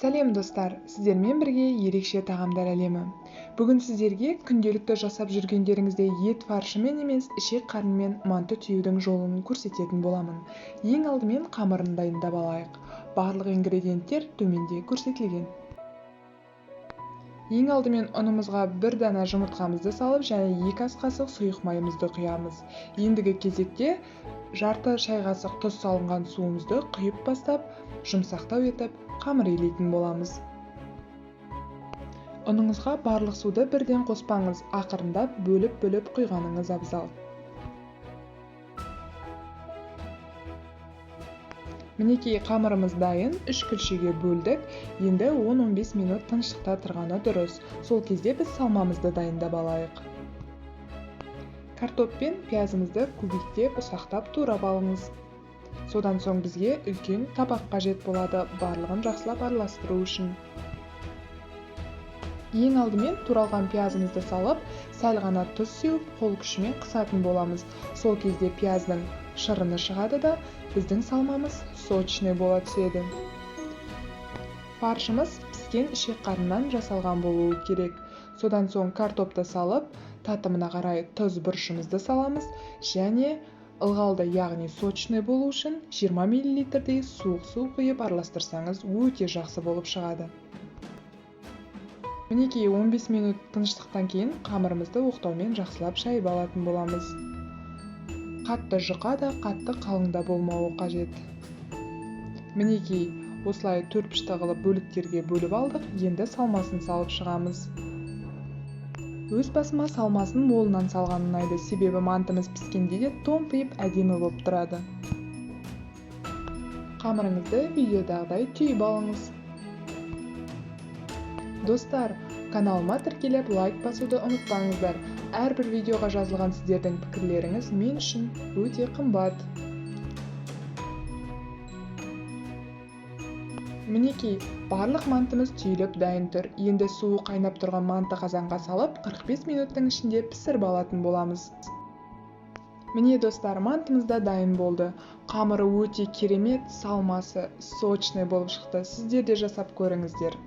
Сәлем достар, сіздермен бірге ерекше тағамдар әлемі. Бүгін сіздерге күнделікті жасап жүргендеріңізде ет фаршымен емес, ішек қарынмен манты түюдің жолын көрсететін боламын. Ең алдымен қамырын дайындап алайық. Барлық ингредиенттер төменде көрсетілген. Ең алдымен ұнымызға бір дана жұмыртқамызды салып, және 2 ас қасық сұйық майымызды құямыз. Ендігі кезекте жарты шай қасық тұз салынған суымызды құйып бастап, жұмсақтау етіп, қамыр илейтін боламыз. Ұныңызға барлық суды бірден қоспаңыз, ақырындап бөліп құйғаныңыз абзал. Мінекей қамырымыз дайын, 3 күлшеге бөлдік. Енді 10-15 минут тыныштықта тұрғаны дұрыс. Сол кезде біз салмамызды дайындап алайық. Картоп пен пиязымызды кубиктеп, ұсақтап турап алыңыз. Содан соң бізге үлкен табақ қажет болады, барлығын жақсылап араластыру үшін. Ең алдымен туралған пиязымызды салып, сәл ғана тұз сеуіп, қол күшімен қысатын боламыз. Сол кезде пияздың шырыны шығады да, біздің салмамыз сочный бола түседі. Фаршымыз піскен ішек қарыннан жасалған болуы керек. Содан соң картопты салып, татымына қарай тұз бұрышымызды саламыз, және ылғалды, яғни сочный болу үшін 20 мл суық су құйып араластырсаңыз, өте жақсы болып шығады. Мінекей 15 минут тыныштықтан кейін қамырымызды оқтаумен жақсылап шайып алатын боламыз. Қатты жұқа да, қатты қалың да болмауы қажет. Мінекей осылай төртбұрышты қылып бөліктерге бөліп алдық, енді салмасын салып шығамыз. Өз басыма салмасын молынан салған ұнайды, себебі мантымыз піскенде де томпиып әдемі болып тұрады. Қамырыңызды видеодағыдай түйіп алыңыз. Достар, каналыма тіркеліп лайк басуды ұмытпаңыздар. Әрбір видеоға жазылған сіздердің пікірлеріңіз мен үшін өте қымбат. Мінекей, барлық мантымыз түйіліп дайын тұр. Енді суы қайнап тұрған манты қазанға салып, 45 минуттың ішінде пісіріп алатын боламыз. Міне достар, мантымыз да дайын болды. Қамыры өте керемет, салмасы сочный болып шықты. Сіздер де жасап көріңіздер.